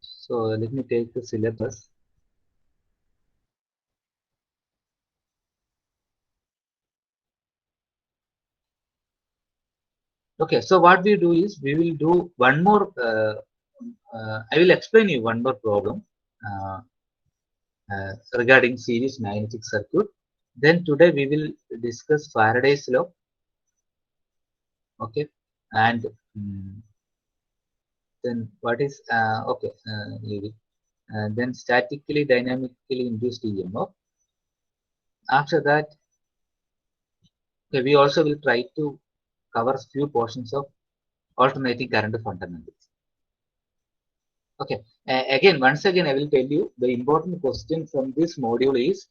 So let me take the syllabus. Okay, so what we do is we will do one more. I will explain you one more problem regarding series magnetic circuit. Then today we will discuss Faraday's law. Okay, and then what is okay? Leave it. Then statically dynamically induced EMF. After that, okay, we also will try to cover few portions of alternating current fundamentals. Okay. Once again, I will tell you the important question from this module is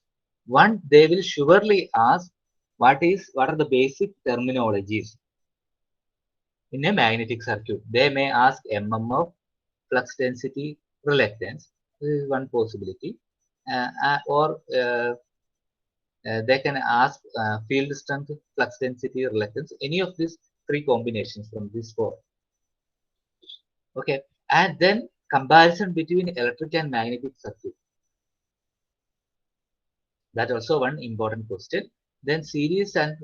one. They will surely ask what are the basic terminologies in a magnetic circuit. They may ask MMF, flux density, reluctance. This is one possibility, or they can ask field strength, flux density, reluctance. Any of these three combinations from these four. Okay, and then comparison between electric and magnetic circuit. That also one important question. Then series and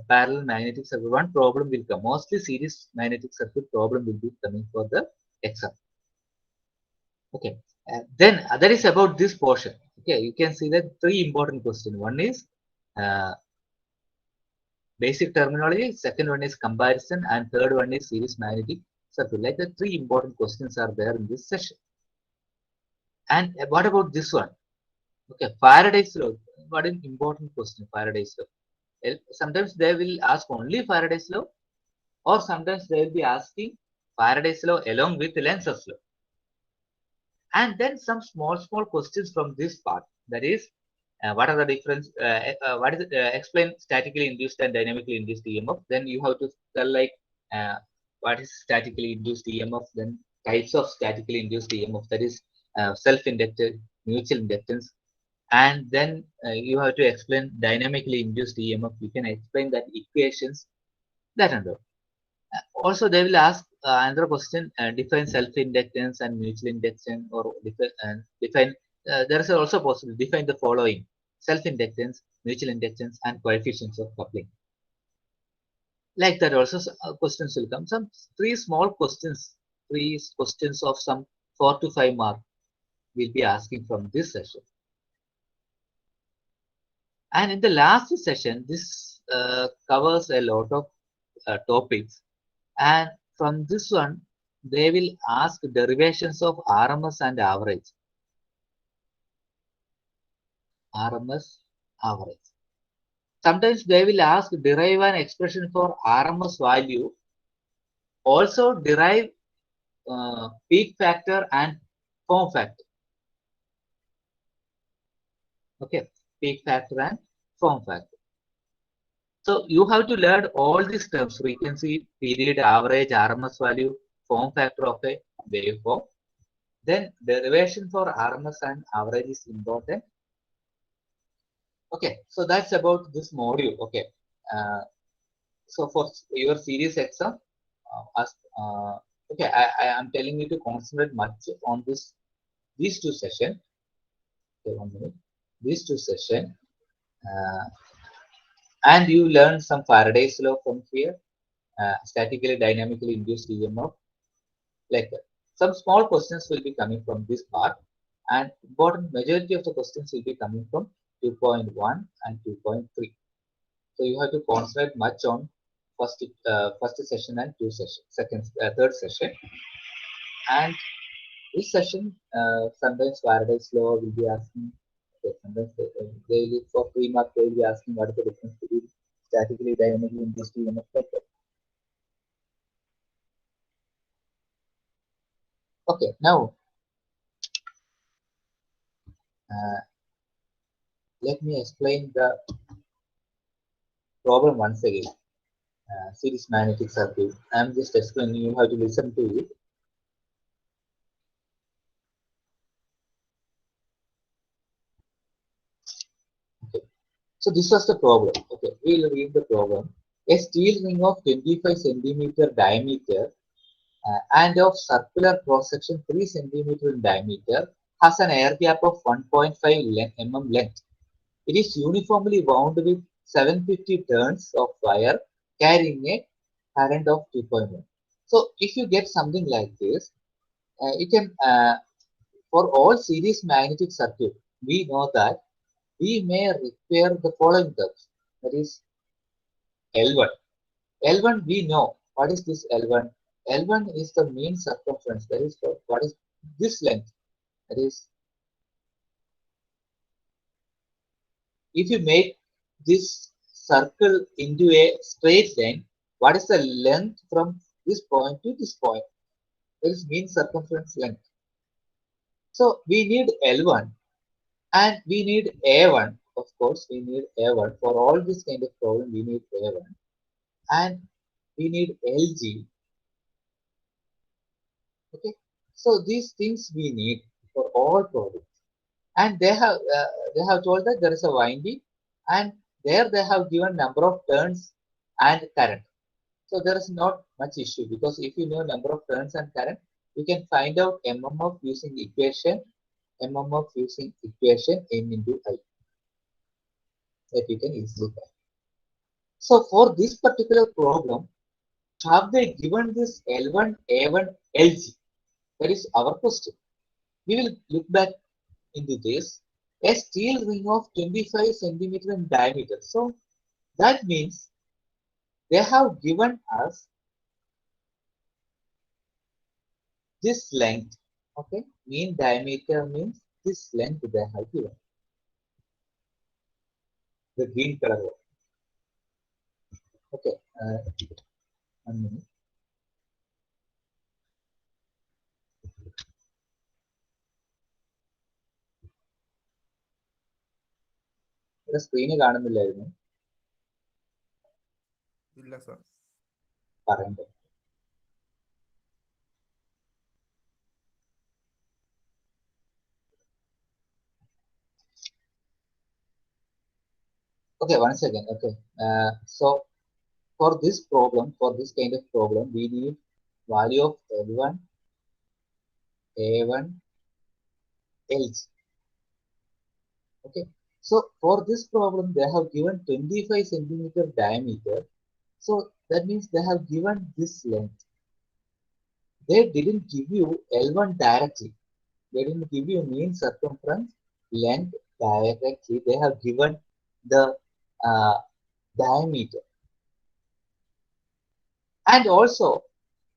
parallel magnetic circuit. One problem will come. Mostly series magnetic circuit problem will be coming for the exam. Okay. Then that is about this portion. Okay, you can see that three important questions. One is basic terminology. Second one is comparison, and third one is series magnetic circuit. Like the three important questions are there in this session. And what about this one? Okay, Faraday's law. What an important question, Faraday's law. Sometimes they will ask only Faraday's law, or sometimes they will be asking Faraday's law along with Lenz's law. And then some small questions from this part. That is, what are the difference? What is it? Explain statically induced and dynamically induced EMF. Then you have to tell like what is statically induced EMF. Then types of statically induced EMF. That is self-inducted, mutual inductance. And then you have to explain dynamically induced EMF. You can explain that equations, that and all. Also, they will ask another question: define self-inductance and mutual inductance, or define. There is also possible define the following: self-inductance, mutual inductance, and coefficients of coupling. Like that, also questions will come. Some three questions of some 4 to 5 mark will be asking from this session. And in the last session, this covers a lot of topics. And from this one, they will ask derivations of RMS and average. RMS, average. Sometimes they will ask derive an expression for RMS value. Also derive peak factor and form factor. Okay, peak factor and form factor. So you have to learn all these terms: frequency, period, average, RMS value, form factor of a waveform. Then derivation for RMS and average is important. Okay, so that's about this module. Okay, so for your series exam, okay, I am telling you to concentrate much on these two sessions. Okay, 1 minute. These two sessions, and you learn some Faraday's law from here, statically dynamically induced EMF. Like some small questions will be coming from this part, and important majority of the questions will be coming from 2.1 and 2.3. So you have to concentrate much on first session and third session. And this session, sometimes Faraday's law will be asking. Okay, sometimes they will, for 3 marks they will be asking what is the difference between statically dynamically induced EMF. Okay, now let me explain the problem once again. Series magnetic circuit. I am just explaining. You have to listen to it. Okay. So this was the problem. Okay, we'll read the problem. A steel ring of 25 centimeter diameter and of circular cross-section 3 centimeter in diameter has an air gap of 1.5 mm length. It is uniformly wound with 750 turns of wire carrying a current of 2.1. So if you get something like this, you can, for all series magnetic circuit, we know that we may require the following terms. That is L1. L1 we know. What is this L1? L1 is the mean circumference. That is what is this length. That is, if you make this circle into a straight line, what is the length from this point to this point? That is mean circumference length. So we need L1 and we need A1. Of course, we need A1 for all this kind of problem. We need A1 and we need LG. Okay, so these things we need for all problems. And they have told that there is a winding, and there they have given number of turns and current. So there is not much issue, because if you know number of turns and current, you can find out mmf using equation n into I, that you can easily find. So for this particular problem, have they given this L1, A1, LG? That is our question. We will look back into this. A steel ring of 25 centimeter in diameter. So that means they have given us this length. Okay, mean diameter means this length they have given. The green color one. Okay, 1 minute. ഇവിടെ screen കാണുന്നില്ലായിരുന്നു, ഇല്ല sir. പറയണ്ടേ? Okay, one second. Okay, so for this problem, for this kind of problem, we need value of L1, A1, LG. Okay, so for this problem, they have given 25 centimeter diameter. So that means they have given this length. They didn't give you L1 directly. They didn't give you mean circumference length directly. They have given the uh, diameter. And also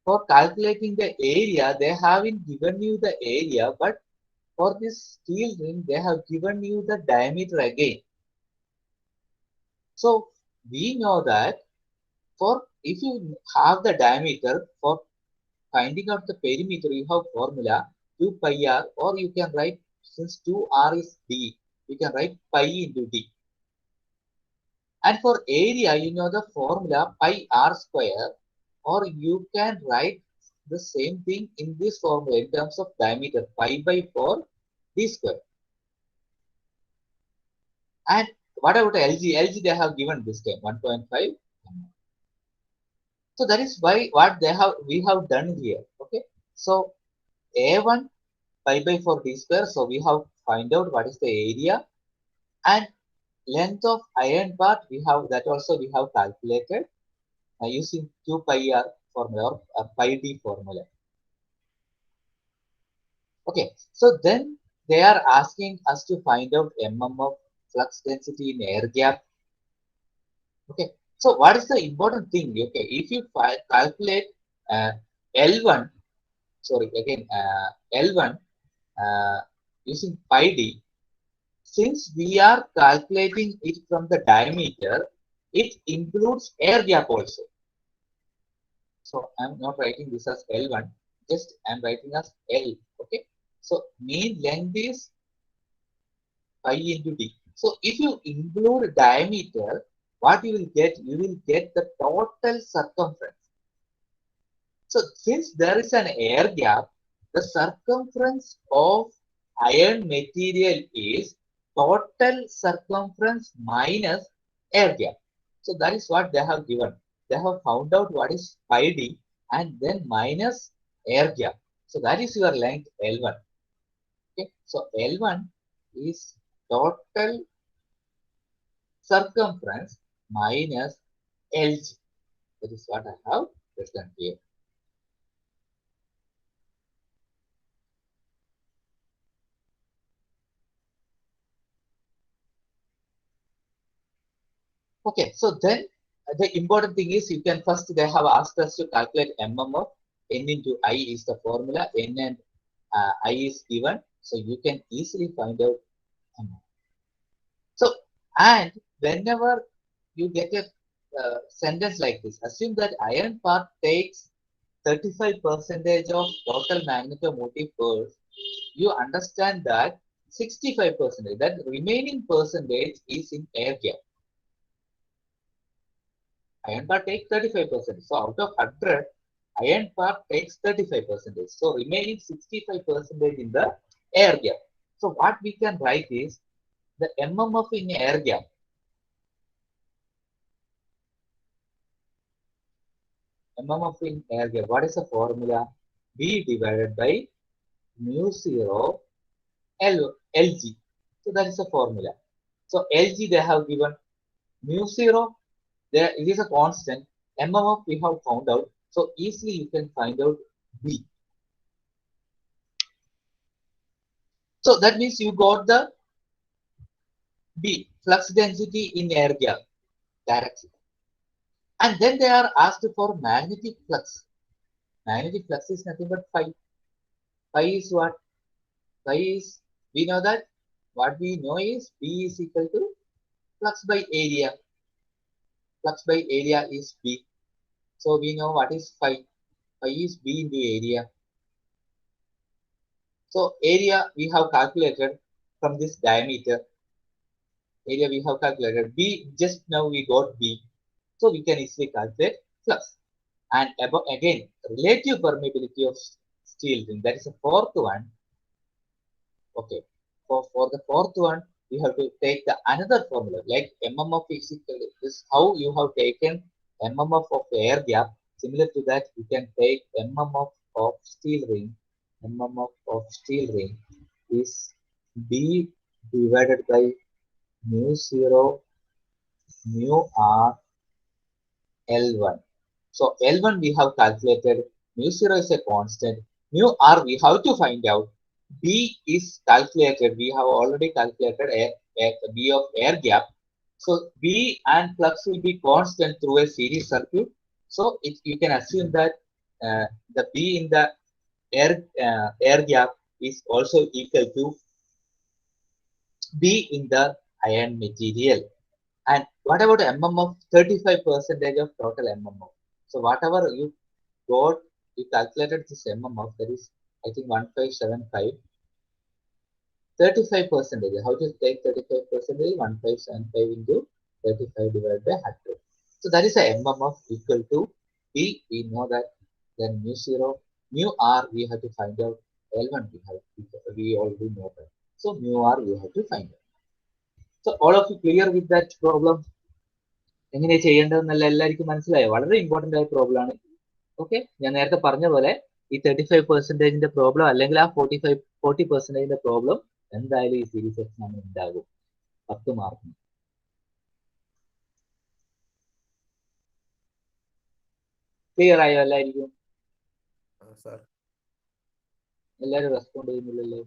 for calculating the area, they haven't given you the area, but for this steel ring, they have given you the diameter again. So we know that for if you have the diameter, for finding out the perimeter, you have formula 2 pi r, or you can write, since 2r is d, you can write pi into d. And for area, you know the formula pi r square, or you can write the same thing in this formula in terms of diameter, pi by 4 d square. And what about LG? LG they have given this time 1.5. So that is why what we have done here. Okay, so A1 pi by 4 d square. So we have find out what is the area, and length of iron part we have, that also we have calculated using 2 pi r formula, or pi d formula. Okay, so then they are asking us to find out mmf flux density in air gap. Okay, so what is the important thing? Okay, if you calculate L1, sorry, again L1 using pi d, since we are calculating it from the diameter, it includes air gap also. So I'm not writing this as L1, just I'm writing as L. Okay, so mean length is pi into d. So if you include diameter, what you will get? You will get the total circumference. So since there is an air gap, the circumference of iron material is total circumference minus air gap. So that is what they have given. They have found out what is pi d, and then minus air gap. So that is your length L1. Okay, so L1 is total circumference minus LG. That is what I have written here. Okay, so then the important thing is you can first, they have asked us to calculate MMF. N into I is the formula. N and I is given. So you can easily find out MMF. So, and whenever you get a sentence like this, assume that iron part takes 35% of total magnetomotive force. You understand that 65%, that remaining percentage is in air gap. Iron part takes 35%. So out of 100, iron part takes 35%. So remaining 65% in the air gap. So what we can write is the MMF in air gap. MMF in air gap. What is the formula? B divided by mu 0 LG. So that is the formula. So LG they have given mu 0. There it is a constant. MMF we have found out. So easily you can find out B. So that means you got the B, flux density in air gap directly. And then they are asked for magnetic flux. Magnetic flux is nothing but phi. Phi is what? Phi is, we know that what we know is B is equal to flux by area. Flux by area is B. So we know what is phi. Phi is B into area. So area we have calculated from this diameter. Area we have calculated. B, just now we got B. So we can easily calculate flux. And about, again, relative permeability of steel ring. That is the fourth one. Okay. For the fourth one, we have to take the another formula. Like MMF is equal to this. How you have taken MMF of air gap. Similar to that, you can take MMF of steel ring. MMF of steel ring is B divided by mu 0 mu R L1. So L1 we have calculated, mu 0 is a constant, mu R we have to find out, B is calculated, we have already calculated B of air gap. So B and flux will be constant through a series circuit. So you can assume that the B in the air gap is also equal to B in the iron material. And what about MMF? 35% of total MMF. So whatever you got, you calculated this MMF, that is, I think 1575. 35%. How to take 35%? 1575 into 35 divided by 100. So that is a MMF equal to B. We know that. Then mu 0, mu R we have to find out. L1 we already know that. So mu R we have to find out. So all of you clear with that problem? എങ്ങനെ ചെയ്യേണ്ടതെന്നല്ല എല്ലാവർക്കും മനസ്സിലായോ? വളരെ important ആയ problem ആണ്. Okay, ഞാൻ നേരത്തെ പറഞ്ഞ പോലെ ഈ 35%ന്റെ പ്രോബ്ലം അല്ലെങ്കിൽ ആ 40%ന്റെ പ്രോബ്ലം എന്തായാലും ഈ സീരീസ് എക്സാമിന് ഉണ്ടാകും. 10 മാർക്കിന്. ക്ലിയർ ആയോ എല്ലാവർക്കും? എല്ലാരും റെസ്പോണ്ട് ചെയ്യുന്നില്ലല്ലോ.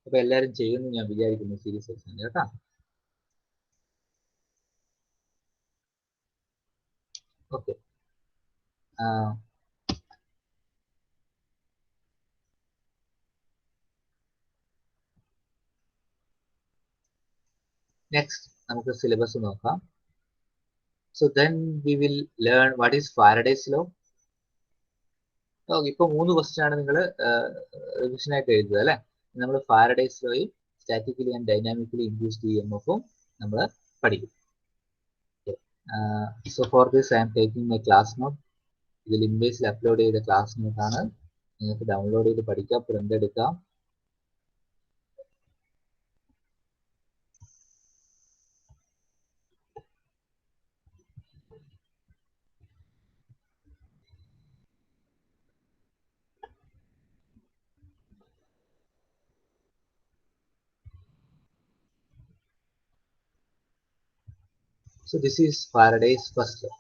അപ്പൊ എല്ലാരും ചെയ്യുന്നു ഞാൻ വിചാരിക്കുന്നു സീരീസ് എക്സാമിന് കേട്ടാ. ഓക്കെ, നെക്സ്റ്റ് നമുക്ക് സിലബസ് നോക്കാം. So then we will learn what is Faraday's law. ഇപ്പൊ 3 ക്വസ്റ്റ്യൻ ആണ് നിങ്ങൾ റിവിഷൻ ആയിട്ട് എഴുതുക അല്ലെ. നമ്മൾ ഫാരഡേസ് ലോയും സ്റ്റാറ്റിക്കലി ആൻഡ് ഡൈനാമിക്കലി ഇൻഡ്യൂസ്ഡ് ഇഎംഎഫും നമ്മൾ പഠിക്കും. So for this I am taking my class note. ഇത് ലിംബേസിൽ അപ്ലോഡ് ചെയ്ത ക്ലാസ് നോട്ട് ആണ്. നിങ്ങൾക്ക് ഡൗൺലോഡ് ചെയ്ത് പഠിക്കാം, പ്രിന്റ് എടുക്കാം. So this is Faraday's first law.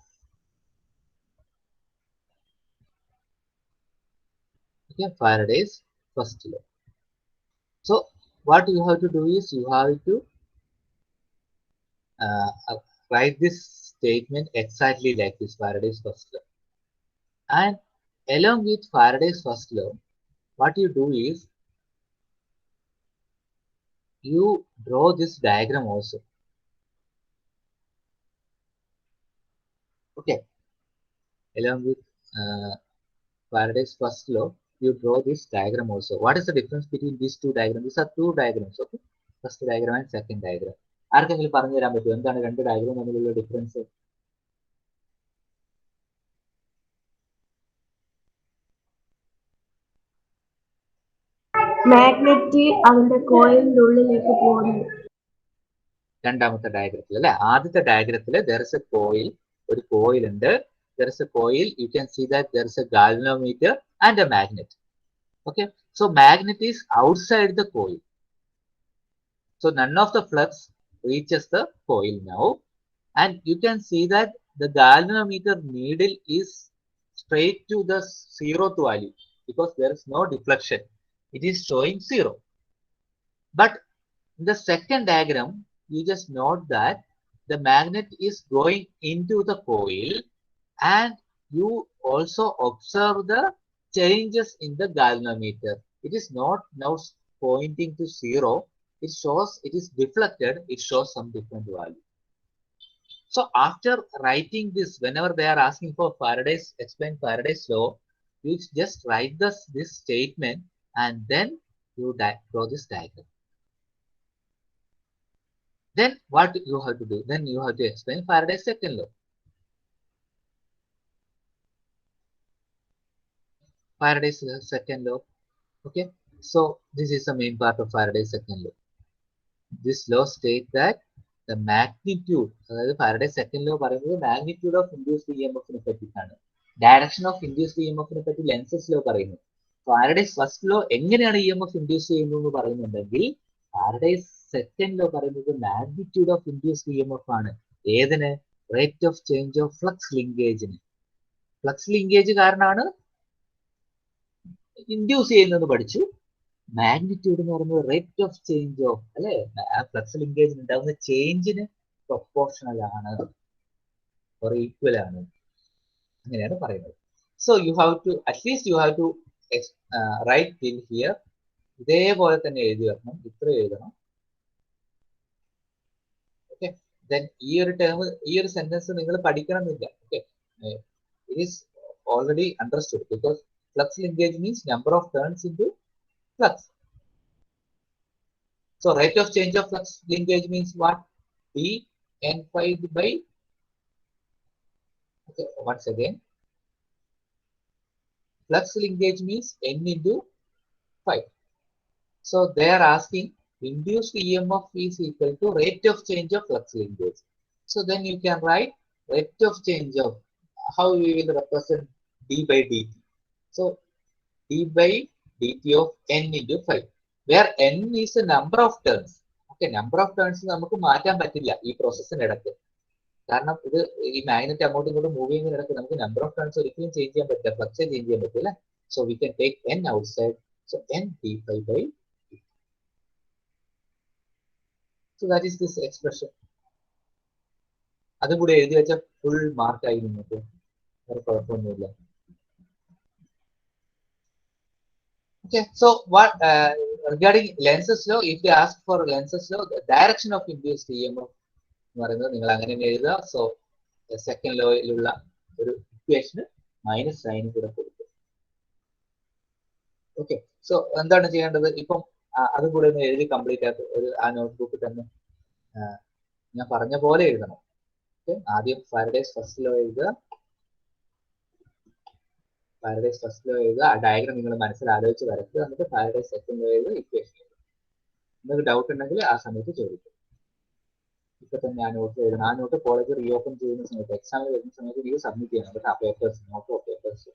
Okay, Faraday's first law. So what you have to do is you have to write this statement exactly like this Faraday's first law. And along with Faraday's first law, what you do is you draw this diagram also. Okay, along with Faraday's first law, you draw this diagram also. What is the difference between these two diagrams? These are two diagrams. Okay, first diagram and second diagram. ആർക്കെങ്കിലും പറഞ്ഞു തരാൻ പറ്റുമോ എന്താണ് രണ്ട് diagram തമ്മിലുള്ള difference? Magnet അതിന്റെ കോയിലിന്റെ ഉള്ളിലേക്ക് പോകുന്നു. രണ്ടാമത്തെ ഡയഗ്രത്തിൽ അല്ലെ, ആദ്യത്തെ ഡയഗ്രത്തിൽ there is a coil, ഒരു കോയിൽ ഉണ്ട്. There is a coil, you can see that there is a galvanometer and a magnet. Okay, so magnet is outside the coil. So none of the flux reaches the coil now, and you can see that the galvanometer needle is straight to the zeroth value because there is no deflection. It is showing 0. But in the second diagram, you just note that the magnet is going into the coil, and you also observe the changes in the galvanometer. It is not now pointing to 0. It shows it is deflected. It shows some different value. So after writing this, whenever they are asking for explain Faraday's law, you just write this statement and then you draw this diagram. Then what you have to do? Then you have to explain Faraday's second law. Faraday's second law. Okay. So this is the main part of Faraday's second law. This law states that the magnitude, അതായത് Faraday's second law പറയുന്നത് magnitude of induced EMF പറ്റിയാണ്. Direction of induced EMF പറ്റി Lenz's law പറയുന്നു. Faraday's first law എങ്ങനെയാണ് EMF induce ചെയ്യുന്നത് എന്ന് പറയുന്നുണ്ടെങ്കിൽ Faraday's second law പറയുന്നത് magnitude of induced EMF ആണ്. ഏതിന്? Rate of change of flux linkageന്. ഫ്ലക്സ് ലിങ്കേജ് കാരണമാണ് ഇൻഡ്യൂസ് ചെയ്യുന്നത് പഠിച്ചു. മാഗ്നിറ്റ്യൂഡ് എന്ന് പറയുന്നത് റേറ്റ് ഓഫ് ചേഞ്ച് ഓഫ് അല്ലെ, ഫ്ലക്സ് ലിങ്കേജിൽ ഉണ്ടാകുന്ന ചേഞ്ചിന് പ്രൊപ്പോർഷണൽ ആണ്, ഈക്വൽ ആണ്, അങ്ങനെയാണ് പറയുന്നത്. So you have to at least you have to write till here. ഇതേപോലെ തന്നെ എഴുതി വെക്കണം, ഇത്ര എഴുതണം. ഓക്കെ, ദെൻ ഈ ഒരു ടേം, ഈ ഒരു സെന്റൻസ് നിങ്ങൾ പഠിക്കണമെന്നില്ല. Okay, it is already understood because flux linkage means number of turns in to flux. So rate of change of flux linkage means what? D n phi by, okay, once again, flux linkage means n into phi. So they are asking induced EMF is equal to rate of change of flux linkage. So then you can write rate of change of, how we will represent d by dt. So d by dt of n into phi, where n is the number of turns. Okay, number of turns നമുക്ക് മാറ്റാൻ പറ്റില്ല ഈ പ്രോസസ്സിനിടയ്ക്ക്. കാരണം ഇത് ഈ magnet അങ്ങോട്ടും ഇങ്ങോട്ടും move ചെയ്യുന്നതിനിടയ്ക്ക് നമുക്ക് നമ്പർ ഓഫ് ടേൺസ് ഒരിക്കലും ചേഞ്ച് ചെയ്യാൻ പറ്റില്ല, ഫ്ലക്സ് ചേഞ്ച് ചെയ്യാൻ പറ്റില്ല. So we can take n outside. So n d phi by dt. So that is this expression. അതും കൂടെ എഴുതി വെച്ച ഫുൾ മാർക്കായി നിങ്ങൾക്ക്, വേറെ കുഴപ്പമൊന്നുമില്ല. Okay, so what regarding lenses law, if they ask for lenses law, the direction of induced EMF എന്ന് പറയുന്നത് നിങ്ങൾ അങ്ങനെ തന്നെ എഴുതുക. സോ സെക്കൻഡ് ലോയിലുള്ള ഒരു ഇക്വേഷന് മൈനസ് സൈൻ കൂടെ കൊടുക്കും. ഓക്കെ, സോ എന്താണ് ചെയ്യേണ്ടത്? ഇപ്പം അതും കൂടെ ഒന്ന് എഴുതി കംപ്ലീറ്റ് ആക്കി ഒരു ആ നോട്ട്ബുക്കിൽ തന്നെ ഞാൻ പറഞ്ഞ പോലെ എഴുതണം. ഓക്കെ, ആദ്യം ഫാരഡേസ് ഫസ്റ്റ് ലോ എഴുതുക, ഫാരഡേസ് ഫസ്റ്റ് ലോ എഴുതുക, ആ ഡയഗ്രം നിങ്ങൾ മനസ്സിൽ ആലോചിച്ച് വരയ്ക്കുക, എന്നിട്ട് ഫാരഡേസ് സെക്കൻഡ് ലോ എഴുതുക, ഇക്വേഷൻ എഴുതുക. നിങ്ങൾക്ക് ഡൗട്ട് ഉണ്ടെങ്കിൽ ആ സമയത്ത് ചോദിക്കും. ഇപ്പൊ തന്നെ ആ നോട്ട് എഴുതണം. ആ നോട്ട് കോളേജ് റീ ഓപ്പൺ ചെയ്യുന്ന സമയത്ത്, എക്സാമിൽ വരുന്ന സമയത്ത് നിങ്ങൾ സബ്മിറ്റ് ചെയ്യണം. എന്നിട്ട് ആ പേപ്പേഴ്സ്, നോട്ട് ഓഫ് പേപ്പേഴ്സ്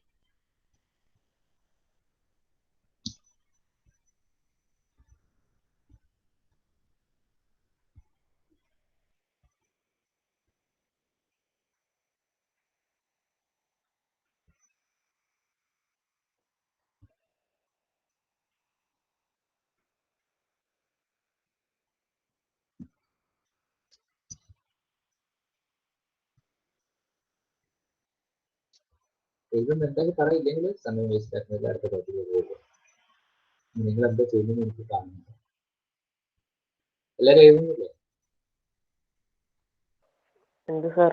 എഴുതുന്നുണ്ടെങ്കിൽ പറയില്ലെങ്കിൽ സമയം വേസ്റ്റ് ആക്കുന്നില്ല, അടുത്ത ടോപ്പിക്ക് പോകും. നിങ്ങൾ എന്താ ചെയ്യുന്നത് എനിക്ക് കാണുന്നുണ്ട്. എല്ലാവരും എഴുതുന്നില്ലേ? എന്ത് സാർ?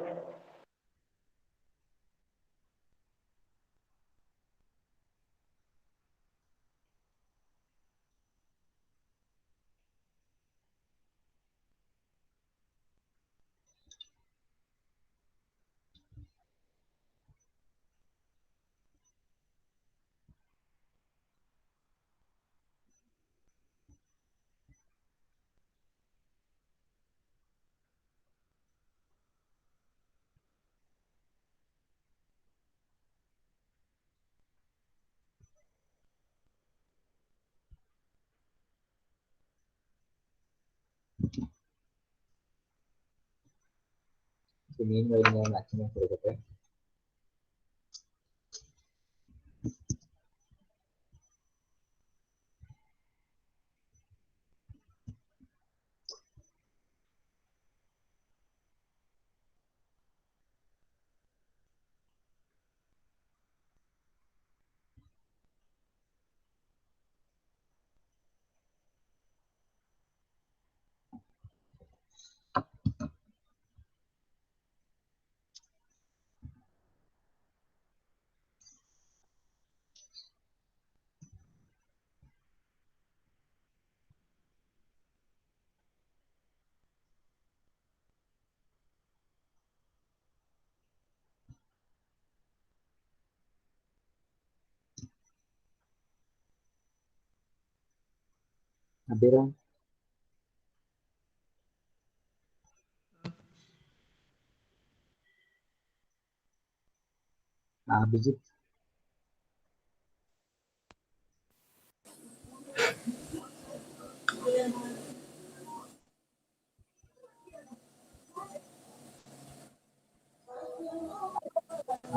മീൻ വരുന്ന അച്ഛനെ കൊടുക്കട്ടെ. Abhiram, Abhijith,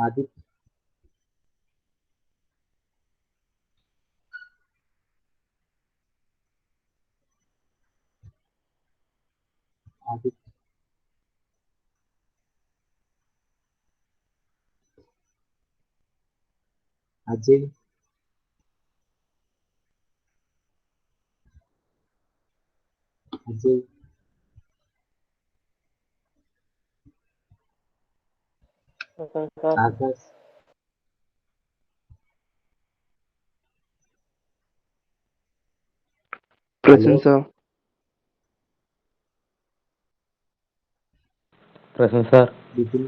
Aditya, Aditya, Ajay, Ajay, sir Akash, hello, Present, sir. Present sir. Bipin,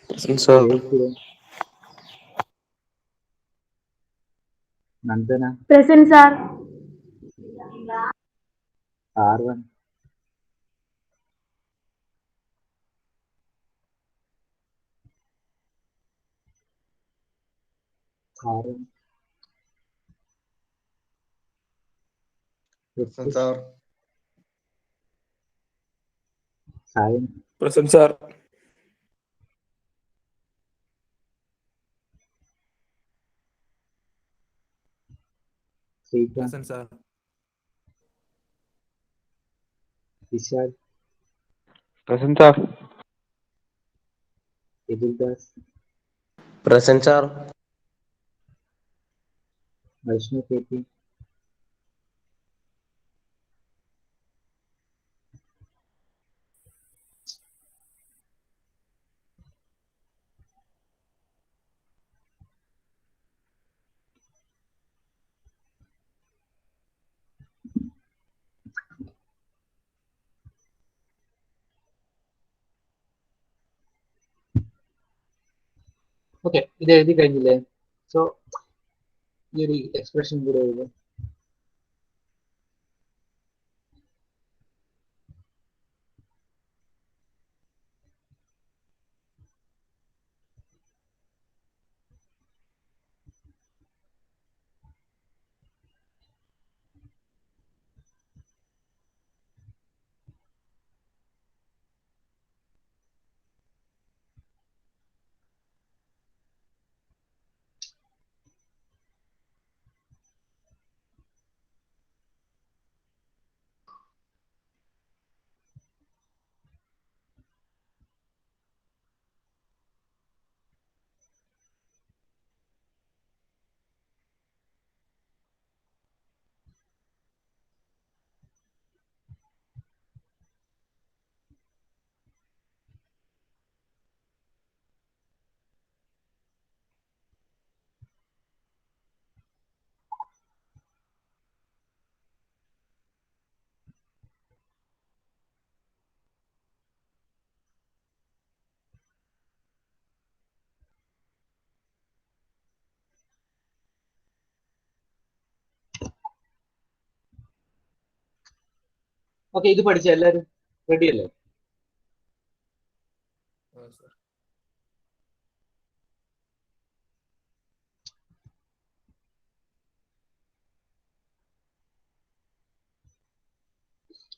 Present, sir. Jayasivan, Nandana, Present, sir. Arvan, Aran, Present, sir. Sayan, Present, sir. Srikanth, Present, sir. Vishal, present sir. Abildas, present sir. Vaishnav K P, okay. ഇത് എഴുതി കഴിഞ്ഞില്ലേ? സോ ഈ ഒരു എക്സ്പ്രഷൻ കൂടെ എഴുതും. ഓക്കെ, ഇത് പഠിച്ച എല്ലാവരും റെഡി അല്ലേ?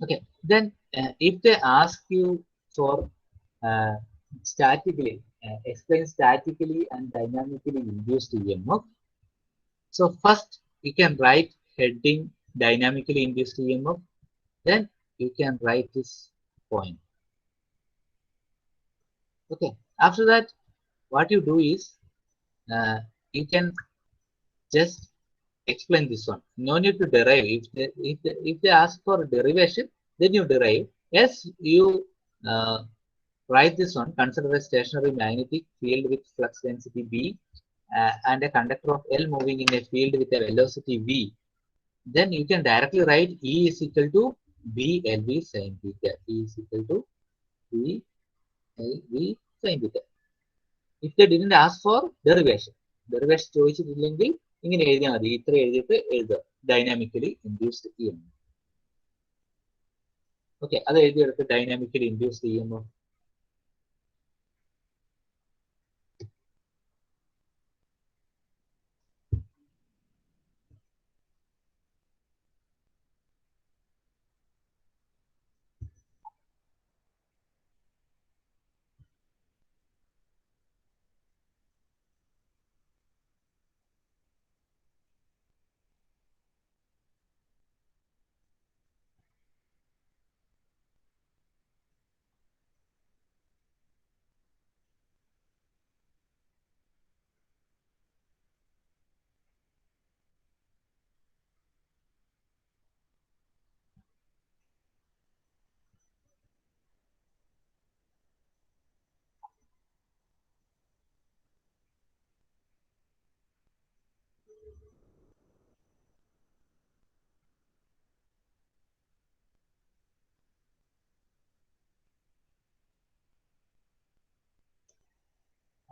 Okay, then if they ask you for statically, explain statically and dynamically induced EMF. So first you can write heading dynamically induced EMF, then you can write this point. Okay, after that what you do is you can just explain this one. No need to derive. If they ask for derivation, then you derive. Yes, you write this one. Consider a stationary magnetic field with flux density B and a conductor of L moving in a field with a velocity V. Then you can directly write E is equal to B LV sin theta. E is equal to B LV sin theta. If they didn't ask for derivation, ചോദിച്ചിട്ടില്ലെങ്കിൽ ഇങ്ങനെ എഴുതിയാൽ മതി. ഇത്ര എഴുതിയിട്ട് എഴുതുക, dynamically induced E M. Okay, അത് എഴുതിയെടുത്ത് dynamically induced E M.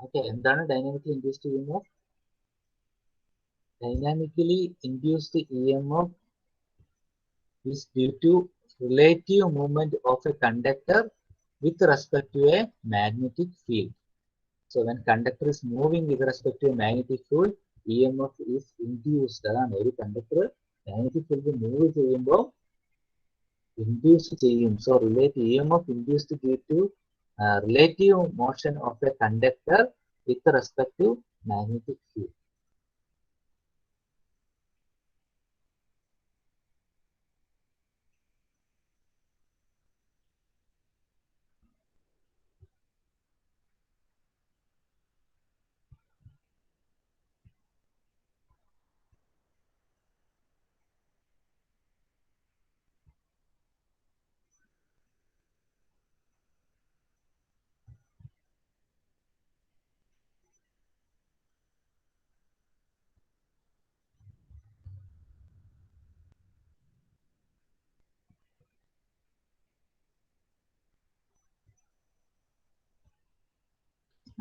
Okay, എന്താണ് dynamically induced E M F? Dynamically induced EMF is due to relative movement of a conductor with respect to a magnetic field. So when conductor is moving with respect to a magnetic field, EMF is induced. അതാണ് ഒരു conductor magnetic field move ചെയ്യുമ്പോൾ induce ചെയ്യും. So relate EMF induced due to relative motion of a conductor with respect to magnetic field.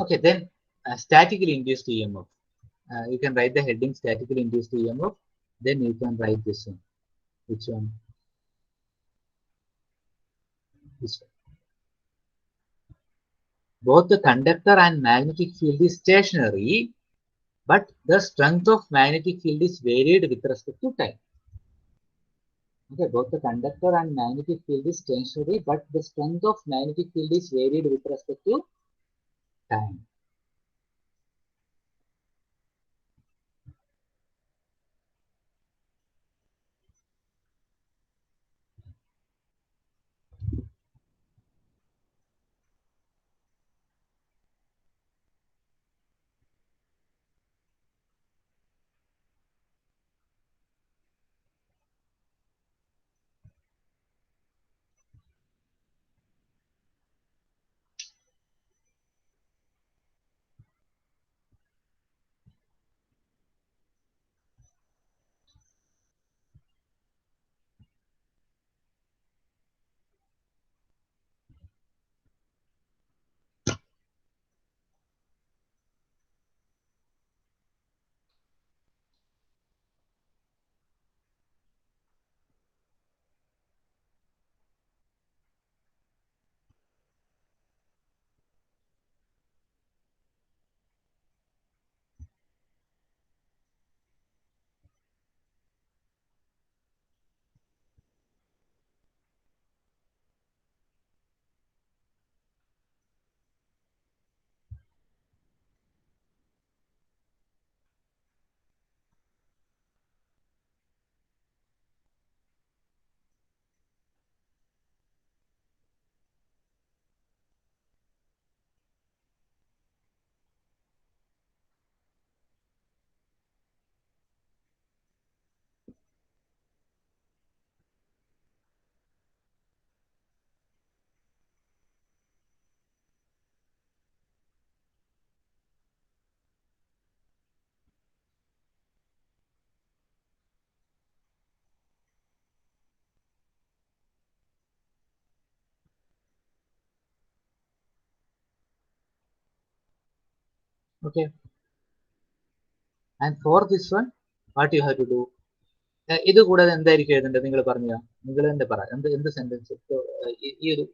Okay, then statically induced EMF. You can write the heading statically induced EMF. Then you can write this one. Which one? This one. Both the conductor and magnetic field is stationary, but the strength of magnetic field is varied with respect to time. Okay, both the conductor and magnetic field is stationary, but the strength of magnetic field is varied with respect to time. Okay. And for this one, what you have to do? ഇത് കൂടാതെ എന്തായിരിക്കും എഴുതേണ്ടത്? നിങ്ങൾ പറഞ്ഞോ, നിങ്ങൾ തന്നെ പറ. എന്ത് സെന്റൻസ് ഈ ഒരു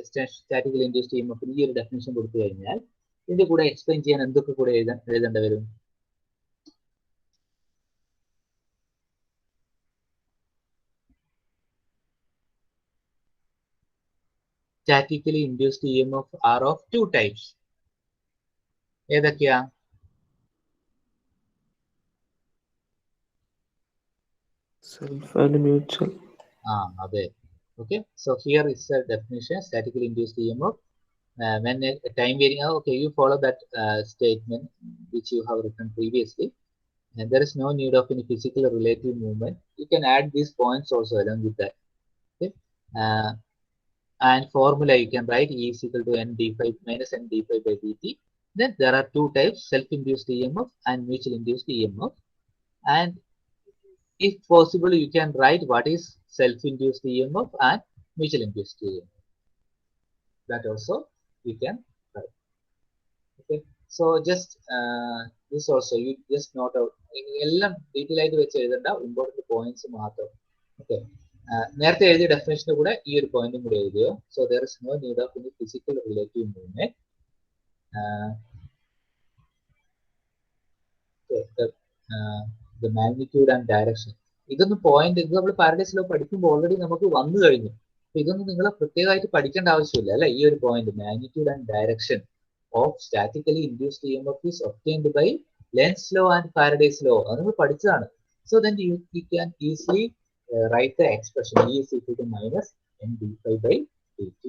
സ്റ്റാറ്റിക്കലി ഇൻഡ്യൂസ്ഡ് ഇഎംഎഫിന് ഈ ഒരു ഡെഫിനിഷൻ കൊടുത്തു കഴിഞ്ഞാൽ ഇതിന്റെ കൂടെ എക്സ്പ്ലെയിൻ ചെയ്യാൻ എന്തൊക്കെ കൂടെ എഴുതേണ്ടി വരും? Statically induced EMF are of two types. ഏതൊക്കെയാ? Self and mutual. അതെ. Okay, so here is the definition: statically induced EMF. When a time varying, okay, you follow that statement which you have written previously, and there is no need of any physical or relative movement. You can add these points also along with that. Okay, and formula you can write E is equal to n d5 minus n d5 by dt. Then there are two types: self-induced EMF and mutual induced EMF. And if possible, you can write what is self-induced EMF and mutual induced EMF. That also you can write. Okay, so just this also you just note out. എല്ലാം detail ആയിട്ട് വെച്ച് എഴുതേണ്ട, important points മാത്രം. Okay, നേരത്തെ എഴുതിയ ഡെഫിനേഷന്റെ കൂടെ ഈ ഒരു പോയിന്റും കൂടെ എഴുതിയോ. So there is no need of any physical relative movement. The magnitude and direction, ഇതൊന്നും പോയിന്റ്, ഇത് നമ്മൾ പാരഡൈസ് ലോ പഠിക്കുമ്പോൾ ഓൾറെഡി നമുക്ക് വന്നു കഴിഞ്ഞു. ഇതൊന്നും നിങ്ങൾ പ്രത്യേകമായിട്ട് പഠിക്കേണ്ട ആവശ്യമില്ല അല്ലെ. ഈ ഒരു point magnitude and direction of statically induced EMF is obtained by Lenz law and Faraday's law. അത് നമ്മൾ പഠിച്ചതാണ്. So then you can easily write the expression E is equal to minus n d5 by dt.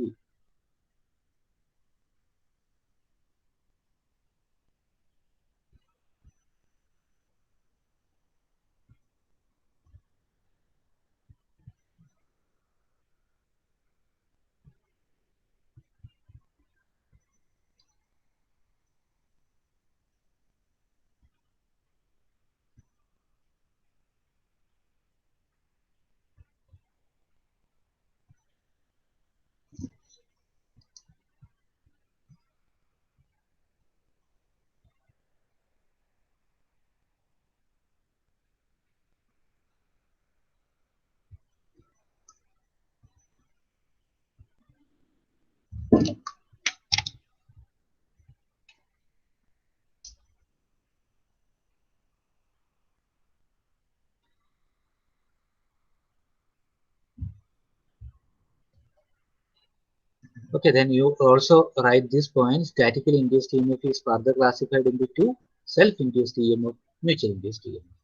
Okay, then you also write this point: statically induced EMF is further classified into two: self-induced EMF, mutual induced EMF.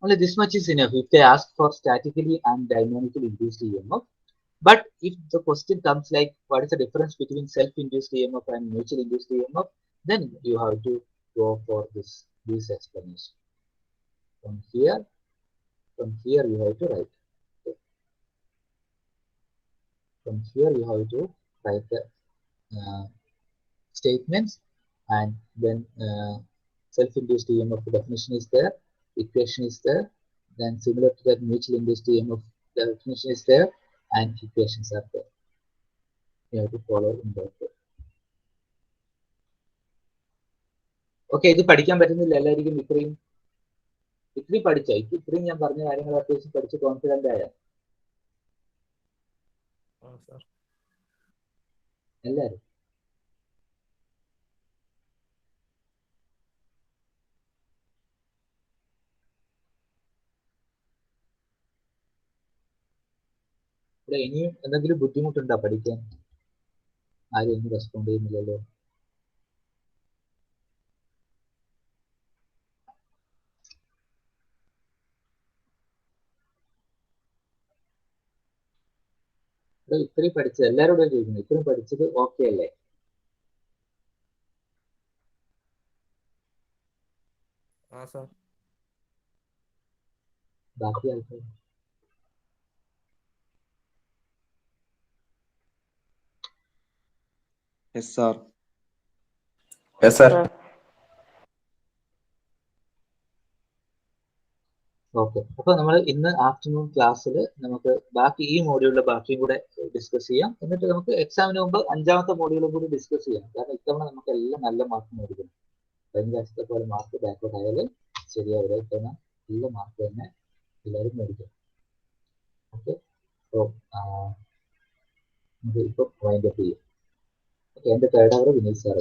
Only this much is enough if they ask for statically and dynamically induced EMF. But if the question comes like what is the difference between self-induced EMF and mutual induced EMF, then you have to go for this explanation. From here you have to write. Okay. From here you have to write the statements, and then self-induced EMF definition is there, equation is there, then similar to that mutual induced EMF definition is there, and equations are there. You have to follow in that way. Okay, ഇത് പഠിക്കാൻ പറ്റുന്നില്ല എല്ലാവർക്കും? ഇത്രയും പഠിച്ചോ? ഇത്രയും ഞാൻ പറഞ്ഞ കാര്യങ്ങൾ അത്യാവശ്യം പഠിച്ച് കോൺഫിഡന്റ് ആയ എല്ലാരും? ഇവിടെ ഇനിയും എന്തെങ്കിലും ബുദ്ധിമുട്ടുണ്ടോ പഠിക്കാൻ? ആരും ഒന്നും റെസ്പോണ്ട് ചെയ്യുന്നില്ലല്ലോ. ഇത്രയും പഠിച്ചത് എല്ലാവരോടും ചോദിക്കുന്നു, ഇത്രയും പഠിച്ചത് ഓക്കെ അല്ലേ? ബാക്കി ആൾക്കാർ Yes, sir. Yes, sir. Okay, അപ്പൊ നമ്മൾ ഇന്ന് ആഫ്റ്റർനൂൺ ക്ലാസ്സിൽ നമുക്ക് ബാക്കി ഈ മോഡ്യൂളിലെ ബാക്കിയും കൂടെ ഡിസ്കസ് ചെയ്യാം. എന്നിട്ട് നമുക്ക് എക്സാമിന് മുമ്പ് 5ാമത്തെ മോഡ്യൂളും കൂടി ഡിസ്കസ് ചെയ്യാം. കാരണം ഇത്തവണ നമുക്ക് എല്ലാം നല്ല മാർക്ക് മേടിക്കണം. കഴിഞ്ഞ പ്രാവശ്യത്തെ പോലെ മാർക്ക് ബാക്കോട്ട് ആയാലും ശരിയാവില്ല. ഇത്തവണ നല്ല മാർക്ക് തന്നെ എല്ലാവരും മേടിക്കും. ഓക്കെ, അപ്പോൾ നമുക്ക് ഇപ്പോൾ വൈൻഡ് അപ്പ് ചെയ്യും. ഓക്കെ, എൻ്റെ തേർഡ് അവർ വിനീത് സാർ